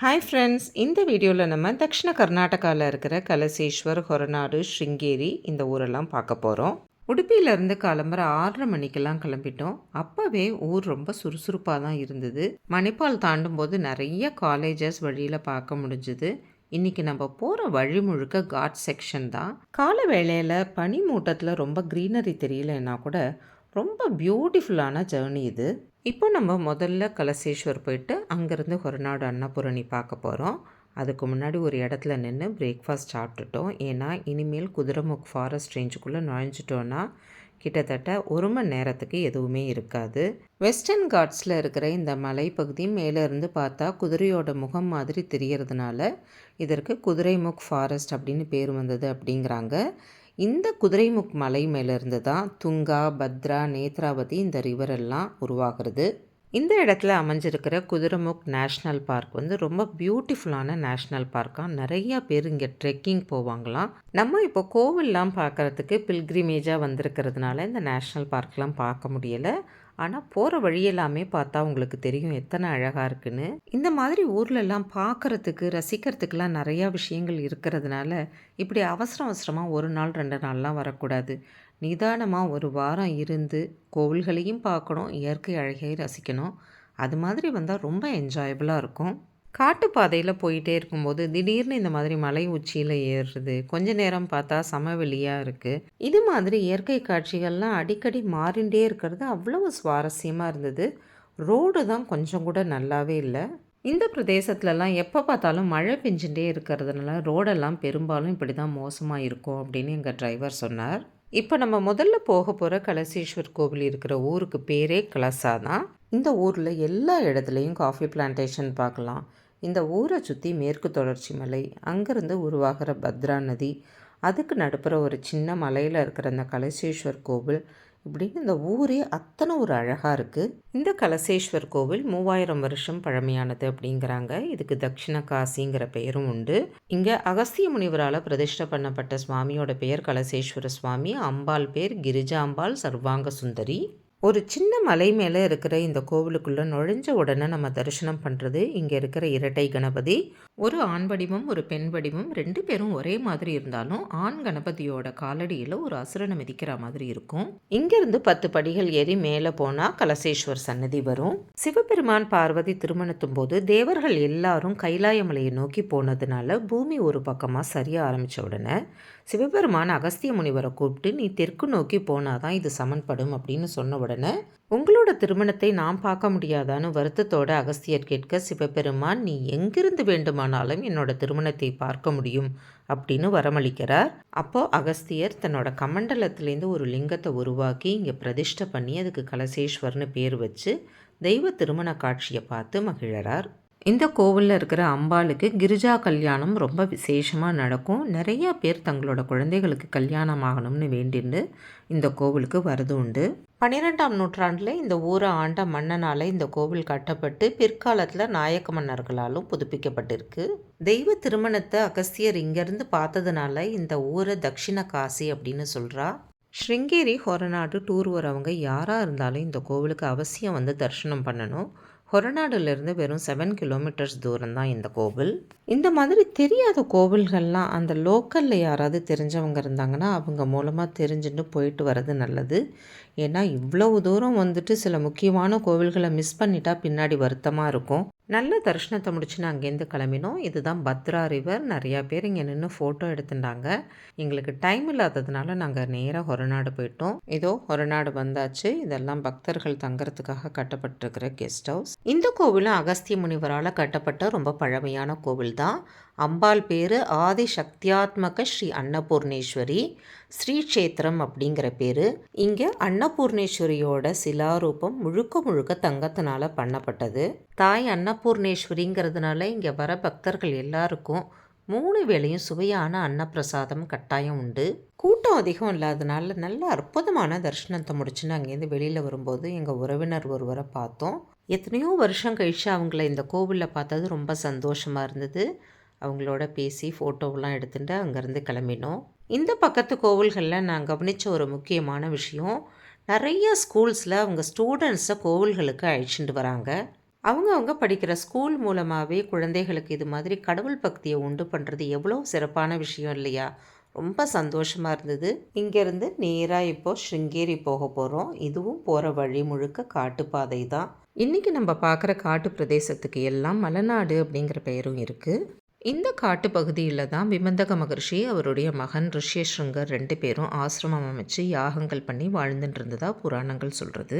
Hi friends, இந்த வீடியோவில் நம்ம தக்ஷிண கர்நாடகாவில் இருக்கிற கலசேஸ்வர், ஹொரநாடு, ஸ்ருங்கேரி இந்த ஊரெல்லாம் பார்க்க போகிறோம். உடுப்பியிலேருந்து காலம்பர 6:30 மணிக்கெல்லாம் கிளம்பிட்டோம். அப்போவே ஊர் ரொம்ப சுறுசுறுப்பாக தான் இருந்தது. மணிப்பால் தாண்டும் போது நிறைய காலேஜஸ் வழியில் பார்க்க முடிஞ்சுது. இன்றைக்கி நம்ம போகிற வழி முழுக்க காட் செக்ஷன் தான். கால வேளையில் பனி மூட்டத்தில் ரொம்ப க்ரீனரி தெரியலன்னா கூட ரொம்ப பியூட்டிஃபுல்லான ஜேர்னி இது. இப்போ நம்ம முதல்ல கலசேஸ்வர் போயிட்டு அங்கேருந்து ஹொரநாடு அன்னபூரணி பார்க்க போகிறோம். அதுக்கு முன்னாடி ஒரு இடத்துல நின்று பிரேக்ஃபாஸ்ட் சாப்பிட்டுட்டோம். ஏன்னா இனிமேல் குதிரைமுக் ஃபாரஸ்ட் ரேஞ்சுக்குள்ளே நுழைஞ்சிட்டோன்னா கிட்டத்தட்ட 1 மணி நேரத்துக்கு எதுவுமே இருக்காது. வெஸ்டர்ன் காட்ஸில் இருக்கிற இந்த மலைப்பகுதி மேலேருந்து பார்த்தா குதிரையோட முகம் மாதிரி தெரியறதுனால இதற்கு குதிரைமுக் ஃபாரஸ்ட் அப்படின்னு பேர் வந்தது அப்படிங்கிறாங்க. இந்த குதிரைமுக் மலை மேலேருந்து தான் துங்கா, பத்ரா, நேத்ராவதி இந்த ரிவர் எல்லாம் உருவாகிறது. இந்த இடத்துல அமைஞ்சிருக்கிற குதிரைமுக் நேஷ்னல் பார்க் ரொம்ப பியூட்டிஃபுல்லான நேஷ்னல் பார்க்காக நிறையா பேர் இங்கே ட்ரெக்கிங் போவாங்களாம். நம்ம இப்போ கோவில்லாம் பார்க்குறதுக்கு பில்கிரிமேஜாக வந்திருக்கிறதுனால இந்த நேஷ்னல் பார்க்லாம் பார்க்க முடியலை. ஆனால் போகிற வழியெல்லாமே பார்த்தா உங்களுக்கு தெரியும் எத்தனை அழகாக இருக்குன்னு. இந்த மாதிரி ஊர்லெல்லாம் பார்க்குறதுக்கு ரசிக்கிறதுக்கெலாம் நிறையா விஷயங்கள் இருக்கிறதுனால இப்படி அவசரமாக 1 நாள் 2 நாள்லாம் வரக்கூடாது. நிதானமாக 1 வாரம் இருந்து கோவில்களையும் பார்க்கணும், இயற்கை அழகையும் ரசிக்கணும். அது மாதிரி வந்தால் ரொம்ப என்ஜாயபுளாக இருக்கும். காட்டு பாதையில் போயிட்டே இருக்கும்போது திடீர்னு இந்த மாதிரி மலை உச்சியில் ஏறுறது, கொஞ்ச நேரம் பார்த்தா சமவெளியாக இருக்குது. இது மாதிரி இயற்கை காட்சிகள்லாம் அடிக்கடி மாறிண்டே இருக்கிறது அவ்வளவு சுவாரஸ்யமாக இருந்தது. ரோடு தான் கொஞ்சம் கூட நல்லாவே இல்லை. இந்த பிரதேசத்துலலாம் எப்போ பார்த்தாலும் மழை பெஞ்சுட்டே இருக்கிறதுனால ரோடெல்லாம் பெரும்பாலும் இப்படி தான் மோசமாக இருக்கும் அப்படின்னு எங்கள் டிரைவர் சொன்னார். இப்போ நம்ம முதல்ல போக போகிற கலசேஸ்வர் கோவில் இருக்கிற ஊருக்கு பேரே கலசா தான். இந்த ஊரில் எல்லா இடத்துலையும் காஃபி பிளான்டேஷன் பார்க்கலாம். இந்த ஊரை சுற்றி மேற்கு தொடர்ச்சி மலை, அங்கேருந்து உருவாகிற பத்ரா நதி, அதுக்கு நடுப்புற ஒரு சின்ன மலையில் இருக்கிற அந்த கலசேஸ்வர் கோவில், இப்படின்னு இந்த ஊரே அத்தனை ஒரு அழகாக இருக்குது. இந்த கலசேஸ்வர் கோவில் 3000 வருஷம் பழமையானது அப்படிங்கிறாங்க. இதுக்கு தக்ஷிண காசிங்கிற பெயரும் உண்டு. இங்கே அகஸ்திய முனிவரால் பிரதிஷ்டை பண்ணப்பட்ட சுவாமியோட பெயர் கலசேஸ்வர சுவாமி. அம்பாள் பேர் கிரிஜாம்பாள் சர்வாங்க சுந்தரி. ஒரு சின்ன மலை மேலே இருக்கிற இந்த கோவிலுக்குள்ளே நுழைஞ்ச உடனே நம்ம தரிசனம் பண்ணுறது இங்கே இருக்கிற இரட்டை கணபதி. ஒரு ஆண் வடிவம், ஒரு பெண் வடிவம், 2 பேரும் ஒரே மாதிரி இருந்தாலும் ஆண் கணபதியோட காலடியில் ஒரு அசுரனை மிதிக்கிற மாதிரி இருக்கும். இங்கேருந்து 10 படிகள் ஏறி மேலே போனால் கலசேஸ்வர் சன்னதி வரும். சிவபெருமான் பார்வதி திருமணத்தும் போது தேவர்கள் எல்லாரும் கைலாயமலையை நோக்கி போனதுனால பூமி ஒரு பக்கமாக சரிய ஆரம்பித்த உடனே சிவபெருமான் அகஸ்திய முனிவரை கூப்பிட்டு நீ தெற்கு நோக்கி போனாதான் இது சமன்படும் அப்படின்னு சொன்ன உடனே உங்களோட திருமணத்தை நான் பார்க்க முடியாதான்னு வருத்தத்தோட அகஸ்தியர் கேட்க சிவபெருமான் நீ எங்கிருந்து வேண்டுமானாலும் என்னோட திருமணத்தை பார்க்க முடியும் அப்படின்னு வரமளிக்கிறார். அப்போ அகஸ்தியர் தன்னோட கமண்டலத்திலேருந்து ஒரு லிங்கத்தை உருவாக்கி இங்கே பிரதிஷ்டை பண்ணி அதுக்கு கலசேஸ்வர்னு பேர் வச்சு தெய்வ திருமண காட்சியை பார்த்து மகிழறார். இந்த கோவிலில் இருக்கிற அம்பாளுக்கு கிரிஜா கல்யாணம் ரொம்ப விசேஷமாக நடக்கும். நிறையா பேர் தங்களோட குழந்தைகளுக்கு கல்யாணம் ஆகணும்னு வேண்டின்னு இந்த கோவிலுக்கு வரது உண்டு. 12ஆம் நூற்றாண்டில் இந்த ஊரை ஆண்ட மன்னனால் இந்த கோவில் கட்டப்பட்டு பிற்காலத்தில் நாயக்க மன்னர்களாலும் புதுப்பிக்கப்பட்டிருக்கு. தெய்வ திருமணத்தை அகஸ்தியர் இங்கேருந்து பார்த்ததுனால இந்த ஊரை தக்ஷிண காசி அப்படின்னு சொல்கிறா. ஸ்ருங்கேரி, ஹொரநாடு டூர் வரவங்க யாராக இருந்தாலும் இந்த கோவிலுக்கு அவசியம் வந்து தரிசனம் பண்ணணும். ஹொரநாடுலேருந்து வெறும் 7 கிலோமீட்டர்ஸ் தூரம் தான் இந்த கோவில். இந்த மாதிரி தெரியாத கோவில்கள்லாம் அந்த லோக்கலில் யாராவது தெரிஞ்சவங்க இருந்தாங்கன்னா அவங்க மூலமாக தெரிஞ்சுட்டு போயிட்டு வர்றது நல்லது. ஏன்னா இவ்வளவு தூரம் வந்துட்டு சில முக்கியமான கோவில்களை மிஸ் பண்ணிட்டா பின்னாடி வருத்தமாக இருக்கும். நல்ல தரிசனத்தை முடிச்சுன்னு அங்கேருந்து கிளம்பினோம். இதுதான் பத்ரா ரிவர். நிறையா பேர் இங்கே நின்று ஃபோட்டோ எடுத்துட்டாங்க. எங்களுக்கு டைம் இல்லாததுனால நாங்கள் நேராக ஹொரநாடு போயிட்டோம். இதோ ஹொரநாடு வந்தாச்சு. இதெல்லாம் பக்தர்கள் தங்கறதுக்காக கட்டப்பட்டிருக்கிற கெஸ்ட் ஹவுஸ். இந்த கோவிலும் அகஸ்திய முனிவரால் கட்டப்பட்ட ரொம்ப பழமையான கோவில் தான். அம்பாள் பேர் ஆதி சக்தியாத்மக ஸ்ரீ அன்னபூர்ணேஸ்வரி. ஸ்ரீக்ஷேத்திரம் அப்படிங்கிற பேர். இங்கே அன்னபூர்ணேஸ்வரியோட சிலாரூபம் முழுக்க தங்கத்தினால பண்ணப்பட்டது. தாய் அன்னபூர்ணேஸ்வரிங்கிறதுனால இங்கே வர பக்தர்கள் எல்லாருக்கும் 3 வேளையும் சுவையான அன்னப்பிரசாதம் கட்டாயம் உண்டு. கூட்டம் அதிகம் இல்லாதனால நல்ல அற்புதமான தரிசனத்தை முடிச்சுன்னு அங்கேருந்து வெளியில் வரும்போது எங்கள் உறவினர் ஒருவரை பார்த்தோம். எத்தனையோ வருஷம் கழிச்சு அவங்கள இந்த கோவிலில் பார்த்தது ரொம்ப சந்தோஷமாக இருந்தது. அவங்களோட பேசி ஃபோட்டோவெலாம் எடுத்துகிட்டு அங்கேருந்து கிளம்பினோம். இந்த பக்கத்து கோவில்களில் நான் கவனித்த ஒரு முக்கியமான விஷயம், நிறைய ஸ்கூல்ஸில் அவங்க ஸ்டூடெண்ட்ஸை கோவில்களுக்கு அழைச்சிட்டு வராங்க. அவங்க படிக்கிற ஸ்கூல் மூலமாகவே குழந்தைகளுக்கு இது மாதிரி கடவுள் பக்தியை உண்டு பண்ணுறது எவ்வளோ சிறப்பான விஷயம் இல்லையா? ரொம்ப சந்தோஷமாக இருந்தது. இங்கேருந்து நேராக இப்போது ஸ்ருங்கேரி போக போகிறோம். இதுவும் போகிற வழி முழுக்க காட்டுப்பாதை தான். இன்றைக்கி நம்ம பார்க்குற காட்டு பிரதேசத்துக்கு எல்லாம் மலைநாடு அப்படிங்கிற பெயரும் இருக்குது. இந்த காட்டு பகுதியில் தான் விமந்தக மகர்ஷி அவருடைய மகன் ரிஷ்யஸ்ருங்கர் 2 பேரும் ஆசிரமம் அமைச்சு யாகங்கள் பண்ணி வாழ்ந்துட்டு இருந்ததா புராணங்கள் சொல்கிறது.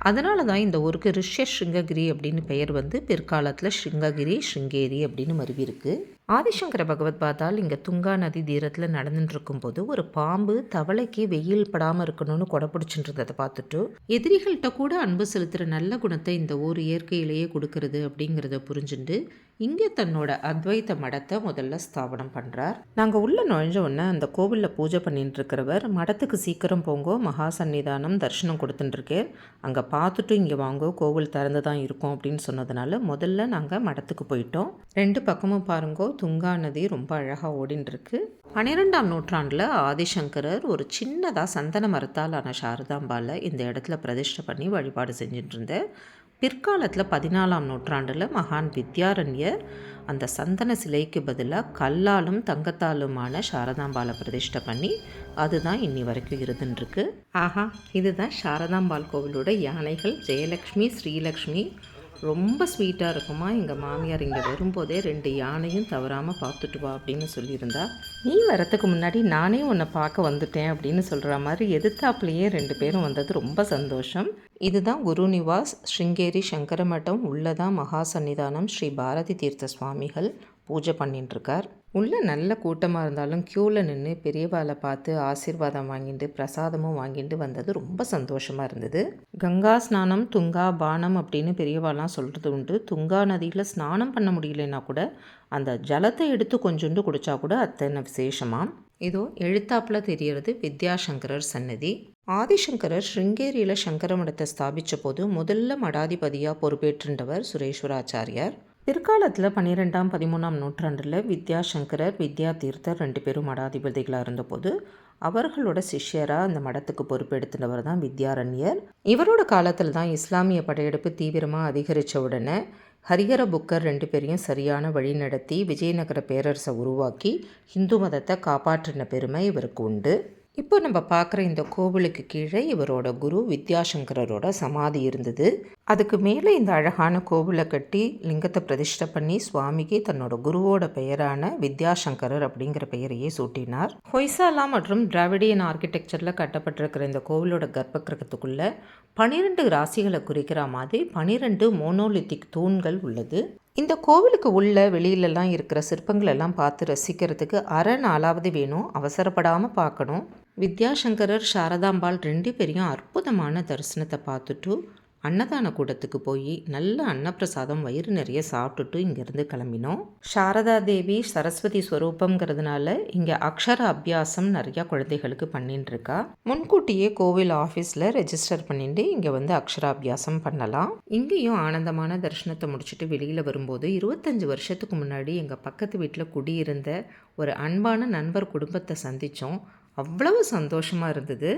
அதனால தான் இந்த ஊருக்கு ரிஷ்யஸ்ருங்ககிரி அப்படின்னு பெயர் வந்து பிற்காலத்தில் ஸ்ருங்ககிரி ஸ்ருங்கேரி அப்படின்னு மருவிருக்கு. ஆதிசங்கர பகவத் பாதால் இங்கே துங்கா நதி தீரத்தில் நடந்துட்டு இருக்கும்போது ஒரு பாம்பு தவளைக்கு வெயில் படாமல் இருக்கணும்னு கொடை பிடிச்சின்றதை பார்த்துட்டு எதிரிகள்கிட்ட கூட அன்பு செலுத்துகிற நல்ல குணத்தை இந்த ஊர் இயற்கையிலேயே கொடுக்கறது அப்படிங்கிறத புரிஞ்சுட்டு இங்கே தன்னோட அத்வைத்த மடத்தை முதல்ல ஸ்தாபனம் பண்ணுறார். நாங்கள் உள்ளே நுழைஞ்ச உடனே அந்த கோவிலில் பூஜை பண்ணிட்டு இருக்கிறவர் மடத்துக்கு சீக்கிரம் போங்கோ, மகா சன்னிதானம் தரிசனம் கொடுத்துட்டுருக்கேன், அங்கே பார்த்துட்டு இங்கே வாங்கோ, கோவில் திறந்து தான் இருக்கும் அப்படின்னு சொன்னதுனால முதல்ல நாங்கள் மடத்துக்கு போயிட்டோம். 2 பக்கமும் பாருங்கோ துங்கா நதி ரொம்ப அழகாக ஓடின்ட்டுருக்கு. 12ஆம் நூற்றாண்டில் ஆதிசங்கரர் ஒரு சின்னதாக சந்தன மரத்தால் ஆன சாரதாம்பாலை இந்த இடத்துல பிரதிஷ்டை பண்ணி வழிபாடு செஞ்சுட்டு இருந்தேன். பிற்காலத்தில் 14ஆம் நூற்றாண்டில் மகான் வித்யாரண்யர் அந்த சந்தன சிலைக்கு பதிலாக கல்லாலும் தங்கத்தாலுமான சாரதாம்பாலை பிரதிஷ்டை பண்ணி அதுதான் இன்னி வரைக்கும் இருந்துருக்கு. ஆஹா, இதுதான் சாரதாம்பாள் கோவிலோட யானைகள். ஜெயலக்ஷ்மி, ஸ்ரீலக்ஷ்மி ரொம்ப ஸ்வீட்டாக இருக்குமா. எங்கள் மாமியார் இங்கே வரும்போதே 2 யானையும் தவறாமல் பார்த்துட்டு வா அப்படின்னு சொல்லியிருந்தா. நீ வரத்துக்கு முன்னாடி நானே உன்னை பார்க்க வந்துட்டேன் அப்படின்னு சொல்கிற மாதிரி எதிர்த்தாப்புலேயே 2 பேரும் வந்தது ரொம்ப சந்தோஷம். இதுதான் குரு நிவாஸ் ஸ்ருங்கேரி சங்கரமட்டம். உள்ளதான் மகா சன்னிதானம் ஸ்ரீ பாரதி தீர்த்த சுவாமிகள் பூஜை பண்ணிட்டுருக்கார். உள்ளே நல்ல கூட்டமாக இருந்தாலும் க்யூவில் நின்று பெரியவாளை பார்த்து ஆசீர்வாதம் வாங்கிட்டு பிரசாதமும் வாங்கிட்டு வந்தது ரொம்ப சந்தோஷமாக இருந்தது. கங்கா ஸ்நானம் துங்கா பானம் அப்படின்னு பெரியவாலாம் சொல்கிறது உண்டு. துங்கா நதியில் ஸ்நானம் பண்ண முடியலன்னா கூட அந்த ஜலத்தை எடுத்து கொஞ்சோண்டு குடித்தா கூட அத்தனை விசேஷமாக. இதோ எழுத்தாப்பில் தெரியறது வித்யாசங்கரர் சன்னதி. ஆதிசங்கரர் ஸ்ருங்கேரியில் சங்கர மடத்தை ஸ்தாபித்த போது முதல்ல மடாதிபதியாக பொறுப்பேற்றிருந்தவர் சுரேஸ்வராச்சாரியார். பிற்காலத்தில் 12ஆம் 13ஆம் நூற்றாண்டில் வித்யாசங்கரர் வித்யா தீர்த்தர் 2 பேரும் மடாதிபதிகளாக இருந்தபோது அவர்களோட சிஷ்யராக அந்த மடத்துக்கு பொறுப்பெடுத்தினவர் தான் வித்யாரண்யர். இவரோட காலத்தில் தான் இஸ்லாமிய படையெடுப்பு தீவிரமாக அதிகரித்த உடனே ஹரிஹர புக்கர் 2 பேரையும் சரியான வழி நடத்தி விஜயநகர பேரரசை உருவாக்கி இந்து மதத்தை காப்பாற்றின பெருமை இவருக்கு உண்டு. இப்போ நம்ம பார்க்குற இந்த கோவிலுக்கு கீழே இவரோட குரு வித்யாசங்கரோட சமாதி இருந்தது. அதுக்கு மேலே இந்த அழகான கோவிலை கட்டி லிங்கத்தை பிரதிஷ்டை பண்ணி சுவாமிக்கு தன்னோட குருவோட பெயரான வித்யாசங்கரர் அப்படிங்கிற பெயரையே சூட்டினார். ஹொய்சாலா மற்றும் டிராவிடியன் ஆர்கிடெக்சரில் கட்டப்பட்டிருக்கிற இந்த கோவிலோட கர்ப்ப கிரகத்துக்குள்ள 12 ராசிகளை குறிக்கிற மாதிரி 12 மோனோலித்திக் தூண்கள் உள்ளது. இந்த கோவிலுக்கு உள்ள வெளியிலலாம் இருக்கிற சிற்பங்கள் எல்லாம் பார்த்து ரசிக்கிறதுக்கு அரை நாளாவது வேணும், அவசரப்படாமல் பார்க்கணும். வித்யாசங்கரர் சாரதாம்பாள் 2 பேரையும் அற்புதமான தரிசனத்தை பார்த்துட்டு அன்னதான கூடத்துக்கு போய் நல்ல அன்னப்பிரசாதம் வயிறு நிறைய சாப்பிட்டுட்டு இங்கேருந்து கிளம்பினோம். சாரதா தேவி சரஸ்வதி ஸ்வரூபங்கிறதுனால இங்கே அக்ஷர அபியாசம் நிறையா குழந்தைகளுக்கு பண்ணிட்டு இருக்கா. முன்கூட்டியே கோவில் ஆஃபீஸில் ரெஜிஸ்டர் பண்ணிட்டு இங்கே வந்து அக்ஷராபியாசம் பண்ணலாம். இங்கேயும் ஆனந்தமான தரிசனத்தை முடிச்சுட்டு வெளியில் வரும்போது 25 வருஷத்துக்கு முன்னாடி எங்கள் பக்கத்து வீட்டில் குடியிருந்த ஒரு அன்பான நண்பர் குடும்பத்தை சந்தித்தோம். அவ்வளவு சந்தோஷமாக இருந்தது.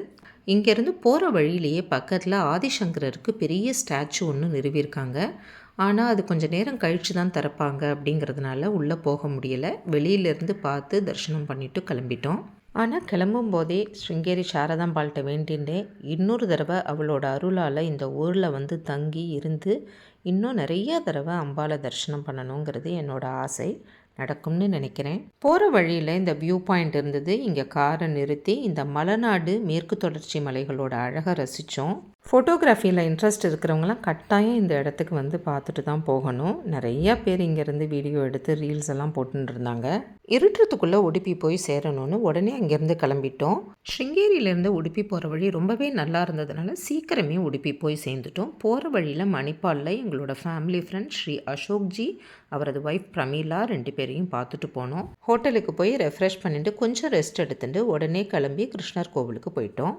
இங்கேருந்து போகிற வழியிலேயே பக்கத்தில் ஆதிசங்கரருக்கு பெரிய ஸ்டாச்சு ஒன்று நிறுவியிருக்காங்க. ஆனால் அது கொஞ்சம் நேரம் கழித்து தான் திறப்பாங்க அப்படிங்கிறதுனால உள்ளே போக முடியலை. வெளியிலேருந்து பார்த்து தரிசனம் பண்ணிவிட்டு கிளம்பிட்டோம். ஆனால் கிளம்பும் போதே ஸ்ருங்கேரி சாரதாம்பாள்கிட்ட வேண்டின்றேன், இன்னொரு தடவை அவளோட அருளால் இந்த ஊரில் வந்து தங்கி இருந்து இன்னும் நிறைய தடவை அம்பாளை தரிசனம் பண்ணணுங்கிறது என்னோட ஆசை. நடக்கும்னு நினைக்கிறேன். போகிற வழியில் இந்த வியூ பாயிண்ட் இருந்தது. இங்கே காரை நிறுத்தி இந்த மலைநாடு மேற்கு தொடர்ச்சி மலைகளோட அழகை ரசித்தோம். ஃபோட்டோகிராஃபியில் இன்ட்ரெஸ்ட் இருக்கிறவங்களாம் கட்டாயம் இந்த இடத்துக்கு வந்து பார்த்துட்டு தான் போகணும். நிறையா பேர் இங்கேருந்து வீடியோ எடுத்து ரீல்ஸ் எல்லாம் போட்டுன்னு இருந்தாங்க. இருட்டுறதுக்குள்ளே உடுப்பி போய் சேரணும்னு உடனே அங்கேருந்து கிளம்பிட்டோம். ஸ்ருங்கேரியிலேருந்து உடுப்பி போகிற வழி ரொம்பவே நல்லா இருந்ததுனால சீக்கிரமே உடுப்பி போய் சேர்ந்துட்டோம். போகிற வழியில் மணிப்பாலில் எங்களோட ஃபேமிலி ஃப்ரெண்ட் ஸ்ரீ அசோக்ஜி அவரது ஒய்ஃப் பிரமீலா 2 பேரையும் பார்த்துட்டு போனோம். ஹோட்டலுக்கு போய் ரெஃப்ரெஷ் பண்ணிவிட்டு கொஞ்சம் ரெஸ்ட் எடுத்துட்டு உடனே கிளம்பி கிருஷ்ணர் கோவிலுக்கு போயிட்டோம்.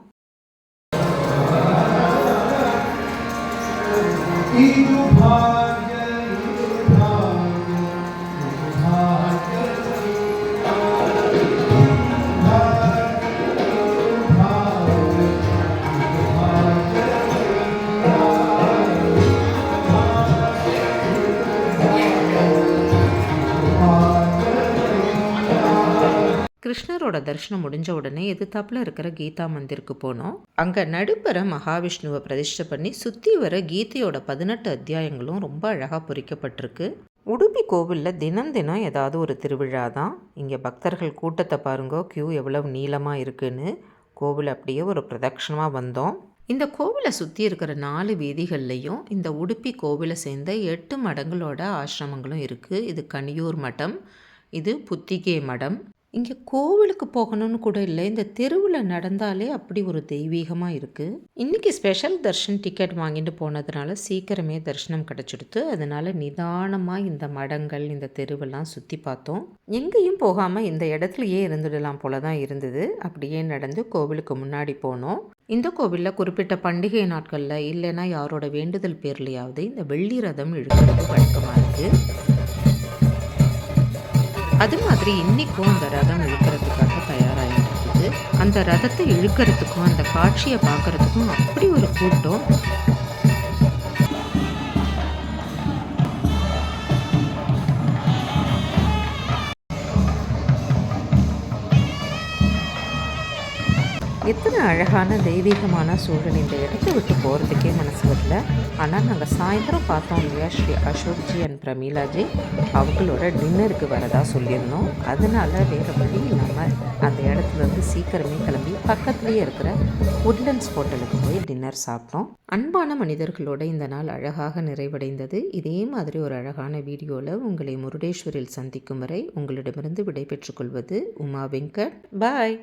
கிருஷ்ணரோட தரிசனம் முடிஞ்ச உடனே எதிர்த்தாப்புல இருக்கிற கீதா மந்திருக்கு போனோம். அங்கே நடுப்பற மகாவிஷ்ணுவை பிரதிஷ்டை பண்ணி சுற்றி வர கீதையோட 18 அத்தியாயங்களும் ரொம்ப அழகாக பொறிக்கப்பட்டிருக்கு. உடுப்பி கோவிலில் தினம் தினம் ஏதாவது ஒரு திருவிழா தான். இங்கே பக்தர்கள் கூட்டத்தை பாருங்கோ, கியூ எவ்வளவு நீளமாக இருக்குன்னு. கோவில் அப்படியே ஒரு பிரதட்சணமாக வந்தோம். இந்த கோவிலை சுற்றி இருக்கிற 4 வீதிகள்லையும் இந்த உடுப்பி கோவிலை சேர்ந்த 8 மடங்களோட ஆசிரமங்களும் இருக்குது. இது கனியூர் மடம், இது புத்திகே மடம். இங்கே கோவிலுக்கு போகணும்னு கூட இல்லை, இந்த தெருவில் நடந்தாலே அப்படி ஒரு தெய்வீகமாக இருக்குது. இன்றைக்கி ஸ்பெஷல் தர்ஷன் டிக்கெட் வாங்கிட்டு போனதுனால சீக்கிரமே தரிசனம் கிடச்சிடுத்து. அதனால் நிதானமாக இந்த மடங்கள் இந்த தெருவெல்லாம் சுற்றி பார்த்தோம். எங்கேயும் போகாமல் இந்த இடத்துலையே இருந்துடலாம் போல தான் இருந்தது. அப்படியே நடந்து கோவிலுக்கு முன்னாடி போனோம். இந்த கோவிலில் குறிப்பிட்ட பண்டிகை நாட்களில் இல்லைன்னா யாரோட வேண்டுதல் பேர்லையாவது இந்த வெள்ளி ரதம் இழுக்கிறது வழக்கமாக இருக்குது. அது மாதிரி இன்றைக்கும் அந்த ரதம் இழுக்கிறதுக்காக தயாராகிட்டு இருக்குது. அந்த ரதத்தை இழுக்கிறதுக்கும் அந்த காட்சியை பார்க்குறதுக்கும் அப்படி ஒரு கூட்டம். எத்தனை அழகான தெய்வீகமான சூழல். இந்த இடத்த விட்டு போகிறதுக்கே மனசு வரல. ஆனால் நாங்கள் சாயந்தரம் பார்த்தோம் இல்லையா, ஸ்ரீ அசோக்ஜி அண்ட் பிரமீலாஜி அவங்களோட டின்னருக்கு வரதா சொல்லியிருந்தோம். அதனால் வேறு வழி இல்லாமல் அந்த இடத்துலேருந்து சீக்கிரமே கிளம்பி பக்கத்துலேயே இருக்கிற உட்லண்ட்ஸ் ஹோட்டலுக்கு போய் டின்னர் சாப்பிட்டோம். அன்பான மனிதர்களோட இந்த நாள் அழகாக நிறைவடைந்தது. இதே மாதிரி ஒரு அழகான வீடியோவில் உங்களை முருடேஸ்வரில் சந்திக்கும் வரை உங்களிடமிருந்து விடை பெற்றுக்கொள்வது உமா வெங்கட். பாய்.